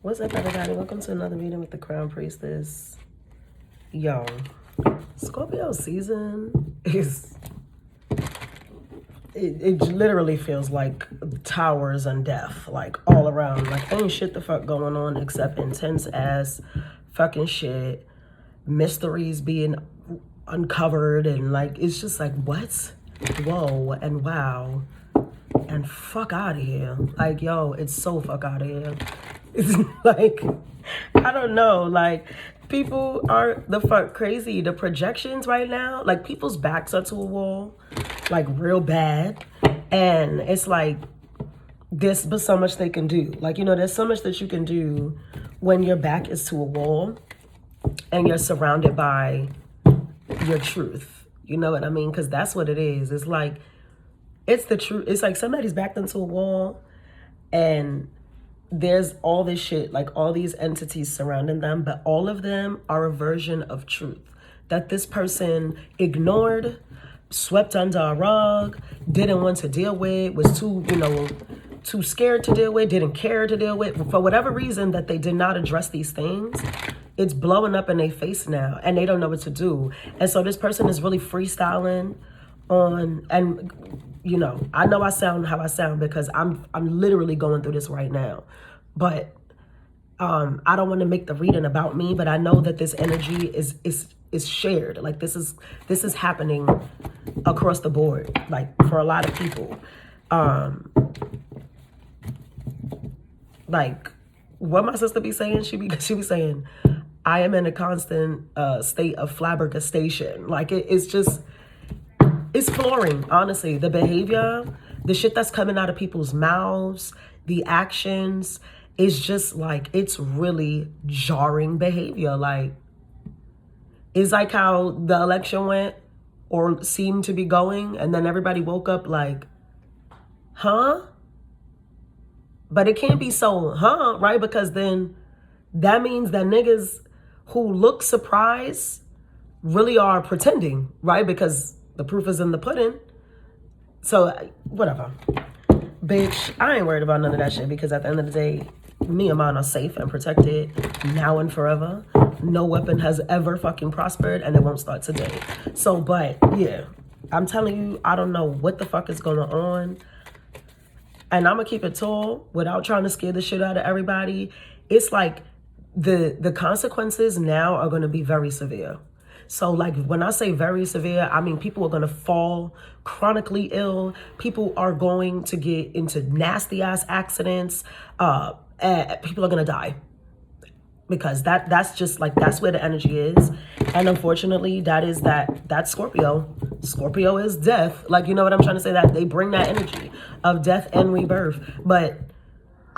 What's up, everybody? Welcome to another meeting with the Crown Priestess. Yo, Scorpio season is... It literally feels like towers and death, like all around. Like ain't shit the fuck going on except intense ass fucking shit. Mysteries being uncovered and like, it's just like, what? Whoa and wow. And fuck out of here. Like, yo, it's so fuck out of here. It's like, I don't know, like, people are the fuck crazy. The projections right now, like, people's backs are to a wall, like, real bad. And it's like, there's but so much they can do. Like, you know, there's so much that you can do when your back is to a wall and you're surrounded by your truth. You know what I mean? Because that's what it is. It's like, it's the truth. It's like somebody's backed into a wall and there's all this shit, like all these entities surrounding them, but all of them are a version of truth that this person ignored, swept under a rug, didn't want to deal with, was too scared to deal with, didn't care to deal with. For whatever reason that they did not address these things, it's blowing up in their face now and they don't know what to do. And so this person is really freestyling on, and you know I sound how I sound because I'm literally going through this right now, but I don't want to make the reading about me, but I know that this energy is shared. Like this is happening across the board, like for a lot of people. Like what my sister be saying, she be saying, I am in a constant state of flabbergastation. Like it's just, it's flooring, honestly. The behavior, the shit that's coming out of people's mouths, the actions, is just like, it's really jarring behavior. Like, it's like how the election went or seemed to be going, and then everybody woke up like, huh? But it can't be so, huh, right? Because then that means that niggas who look surprised really are pretending, right? Because the proof is in the pudding. So, whatever. Bitch, I ain't worried about none of that shit because at the end of the day, me and mine are safe and protected now and forever. No weapon has ever fucking prospered and it won't start today. So, but yeah, I'm telling you, I don't know what the fuck is going on. And I'm gonna keep it tall without trying to scare the shit out of everybody. It's like the consequences now are gonna be very severe. So like when I say very severe, I mean people are going to fall chronically ill. People are going to get into nasty ass accidents. And people are going to die because that's just like, that's where the energy is. And unfortunately that's Scorpio. Scorpio is death. Like, you know what I'm trying to say? That they bring that energy of death and rebirth. But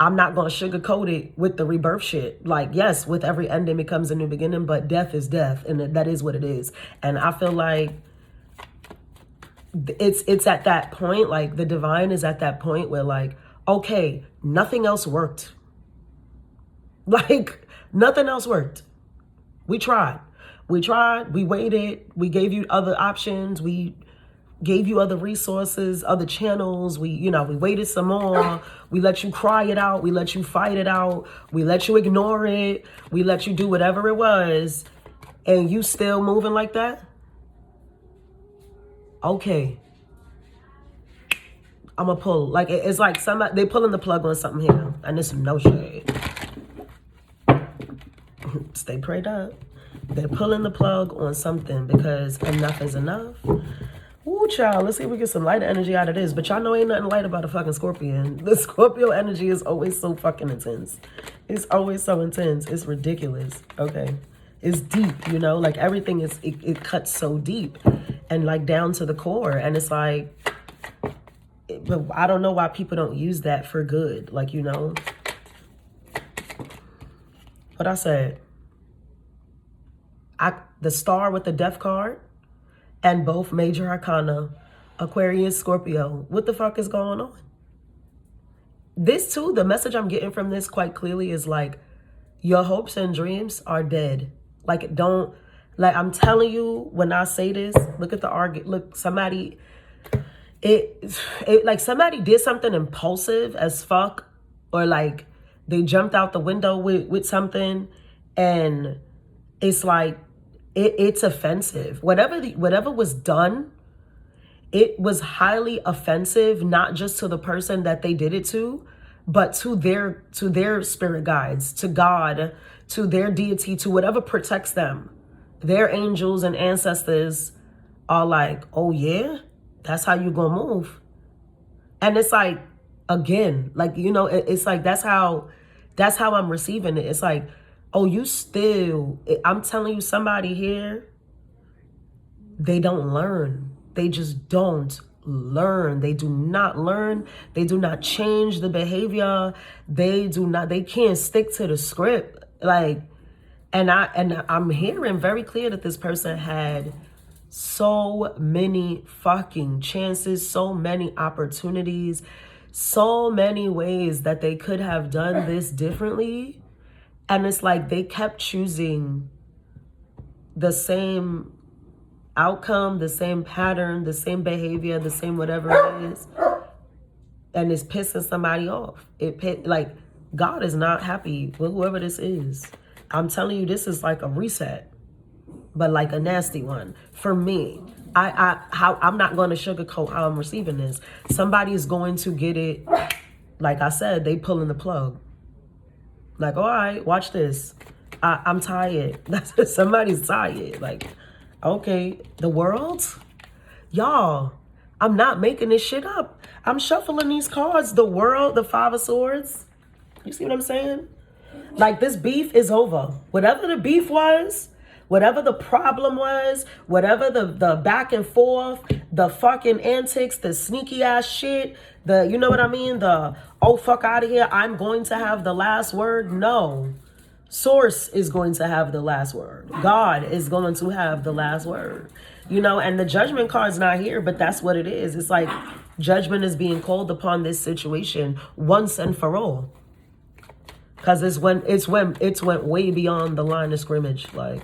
I'm not going to sugarcoat it with the rebirth shit. Like, yes, with every ending becomes a new beginning, but death is death, and that is what it is. And I feel like it's at that point, like the divine is at that point where like, okay, nothing else worked. Like, nothing else worked. We tried, we waited, we gave you other options, we gave you other resources, other channels. We waited some more. We let you cry it out. We let you fight it out. We let you ignore it. We let you do whatever it was. And you still moving like that? Okay. I'm gonna pull. Like, it's like somebody, they pulling the plug on something here. And it's no shade. Stay prayed up. They're pulling the plug on something because enough is enough. Ooh, child, let's see if we get some light energy out of this. But y'all know ain't nothing light about a fucking Scorpion. The Scorpio energy is always so fucking intense. It's always so intense. It's ridiculous. Okay. It's deep, you know? Like everything is, it cuts so deep and like down to the core. And it's like, but I don't know why people don't use that for good. Like, you know? What I said. The star with the death card. And both major arcana, Aquarius, Scorpio. What the fuck is going on? This too, the message I'm getting from this quite clearly is like, your hopes and dreams are dead. Like, don't, like, I'm telling you, when I say this, look at the argument. Look, somebody, like somebody did something impulsive as fuck, or like They jumped out the window with something, and it's like, it's offensive. Whatever was done, it was highly offensive, not just to the person that they did it to, but to their spirit guides, to God, to their deity, to whatever protects them. Their angels and ancestors are like, oh yeah, that's how you gonna move. And it's like, again, like, it's like, that's how I'm receiving it. It's like, oh, I'm telling you, somebody here, they don't learn. They just don't learn. They do not learn. They do not change the behavior. They can't stick to the script. Like, and I'm hearing very clear that this person had so many fucking chances, so many opportunities, so many ways that they could have done this differently. And it's like they kept choosing the same outcome, the same pattern, the same behavior, the same whatever it is. And it's pissing somebody off. Like, God is not happy with whoever this is. I'm telling you, this is like a reset, but like a nasty one for me. I'm not going to sugarcoat how I'm receiving this. Somebody is going to get it. Like I said, they pulling the plug. Like, all right, watch this. I'm tired. Somebody's tired. Like, okay, the world? Y'all, I'm not making this shit up. I'm shuffling these cards. The world, the Five of Swords. You see what I'm saying? Like, this beef is over. Whatever the beef was, whatever the problem was, whatever the back and forth, the fucking antics, the sneaky ass shit, you know what I mean? The, oh, fuck out of here, I'm going to have the last word. No. Source is going to have the last word. God is going to have the last word. And the judgment card's not here, but that's what it is. It's like judgment is being called upon this situation once and for all. Because it's went way beyond the line of scrimmage. Like,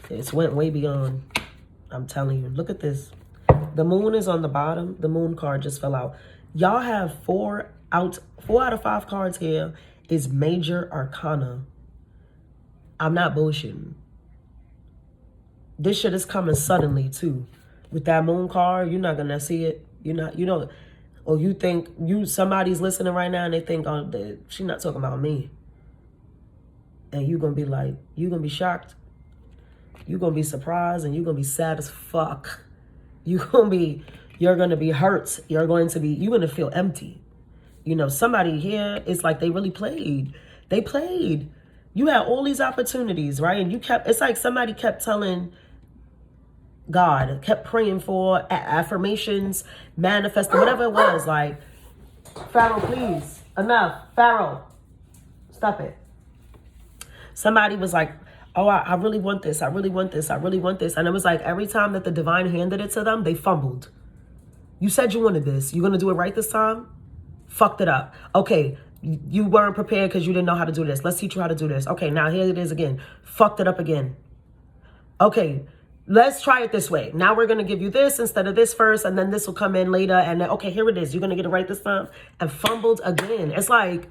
it's went way beyond. I'm telling you. Look at this. The moon is on the bottom. The moon card just fell out. Y'all have 4 out of 5 cards here is major arcana. I'm not bullshitting. This shit is coming suddenly too. With that moon card, you're not gonna see it. Or you think somebody's listening right now and they think, oh, she's not talking about me. And you're gonna be like, you're gonna be shocked. You're gonna be surprised, and you're gonna be sad as fuck. You're gonna be hurt. You're gonna feel empty. Somebody here, it's like they really played. They played. You had all these opportunities, right? And it's like somebody kept telling God, kept praying for affirmations, manifesting, whatever it was. Like, Pharaoh, please, enough. Pharaoh, stop it. Somebody was like, oh, I really want this. I really want this. I really want this. And it was like every time that the divine handed it to them, they fumbled. You said you wanted this. You going to do it right this time? Fucked it up. Okay, you weren't prepared because you didn't know how to do this. Let's teach you how to do this. Okay, now here it is again. Fucked it up again. Okay, let's try it this way. Now we're going to give you this instead of this first, and then this will come in later. And then, okay, here it is. You're going to get it right this time. And fumbled again. It's like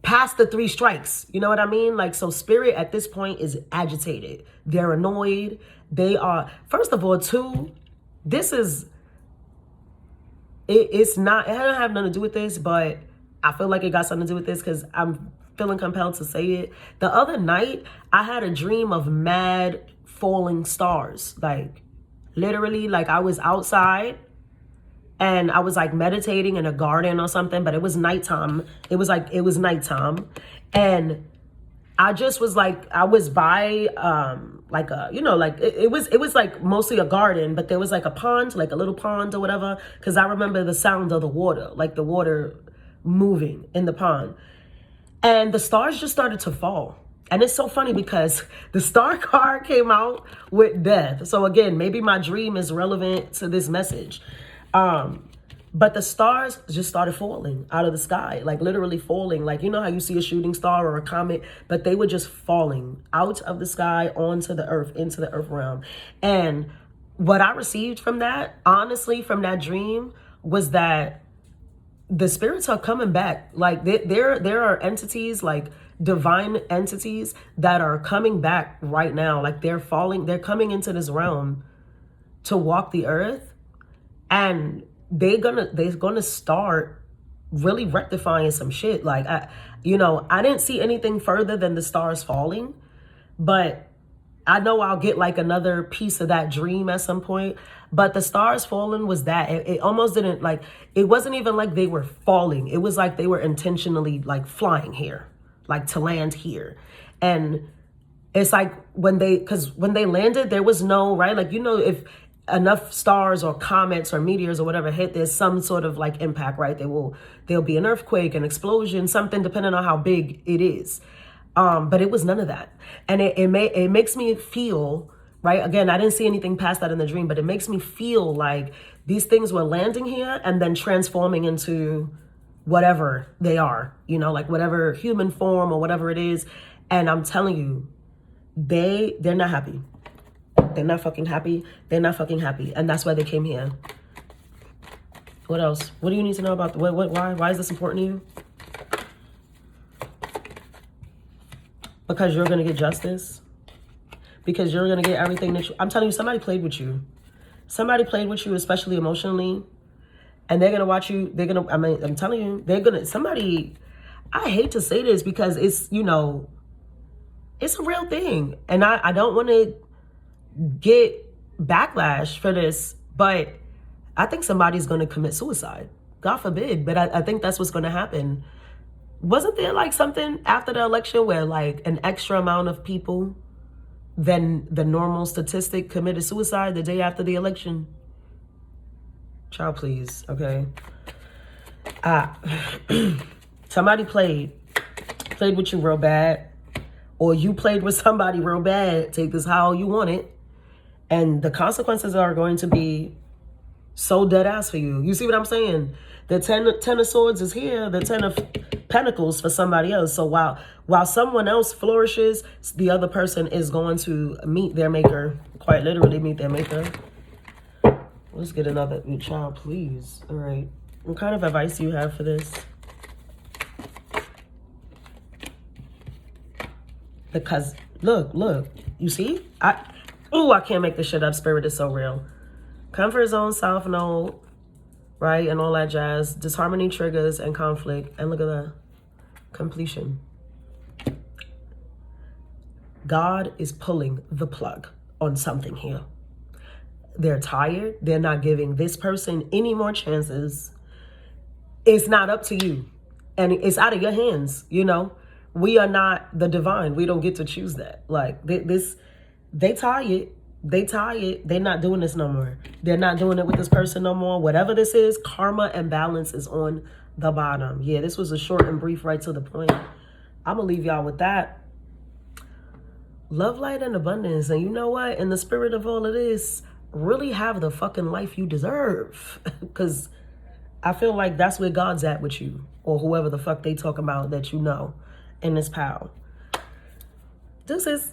past the 3 strikes. You know what I mean? Like, so spirit at this point is agitated. They're annoyed. They are, first of all, too, this is, it's not, it doesn't have nothing to do with this, but I feel like it got something to do with this because I'm feeling compelled to say it. The other night, I had a dream of mad falling stars. Like, literally, like I was outside and I was like meditating in a garden or something, but it was nighttime. It was nighttime. And I just was like, I was by like a, it was like mostly a garden, but there was like a pond, like a little pond or whatever. Cause I remember the sound of the water, like the water moving in the pond. And the stars just started to fall. And it's so funny because the star card came out with death. So again, maybe my dream is relevant to this message. But the stars just started falling out of the sky, like literally falling. Like, you know how you see a shooting star or a comet, but they were just falling out of the sky onto the earth, into the earth realm. And what I received from that, honestly, from that dream was that the spirits are coming back. Like there are entities, like divine entities, that are coming back right now. Like they're coming into this realm to walk the earth, and they're gonna start really rectifying some shit. Like I didn't see anything further than the stars falling, but I know I'll get like another piece of that dream at some point. But the stars falling was that. It almost didn't, like, it wasn't even like they were falling. It was like they were intentionally like flying here, like to land here. And it's like because when they landed, there was no, right? Like, if enough stars or comets or meteors or whatever hit, there's some sort of like impact, right? There'll be an earthquake, an explosion, something, depending on how big it is. But it was none of that. And it makes me feel, right? Again, I didn't see anything past that in the dream, but it makes me feel like these things were landing here and then transforming into whatever they are, like whatever human form or whatever it is. And I'm telling you, they're not happy. They're not fucking happy. They're not fucking happy. And that's why they came here. What else? What do you need to know about why is this important to you? Because you're going to get justice. Because you're going to get everything that I'm telling you, somebody played with you. Somebody played with you, especially emotionally. And they're going to watch you. I'm telling you, I hate to say this because it's, it's a real thing. And I don't want to get backlash for this, but I think somebody's going to commit suicide. God forbid. But I think that's what's going to happen. Wasn't there like something after the election where like an extra amount of people than the normal statistic committed suicide the day after the election? Child, please. Okay. Somebody played with you real bad, or you played with somebody real bad. Take this how you want it. And the consequences are going to be so dead ass for you. You see what I'm saying? The 10 of swords is here. The 10 of pentacles for somebody else. So while someone else flourishes, the other person is going to meet their maker. Quite literally meet their maker. Let's get another child, please. All right. What kind of advice do you have for this? Because look, you see? I can't make this shit up. Spirit is so real. Comfort zone, south node, right? And all that jazz. Disharmony triggers and conflict. And look at that. Completion. God is pulling the plug on something here. They're tired. They're not giving this person any more chances. It's not up to you. And it's out of your hands, We are not the divine. We don't get to choose that. Like, they tired. They tired. They're not doing this no more. They're not doing it with this person no more. Whatever this is, karma and balance is on the bottom. Yeah, this was a short and brief, right to the point. I'm going to leave y'all with that. Love, light, and abundance. And you know what? In the spirit of all of this, really have the fucking life you deserve. Because I feel like that's where God's at with you. Or whoever the fuck they talk about that in this pal. This is...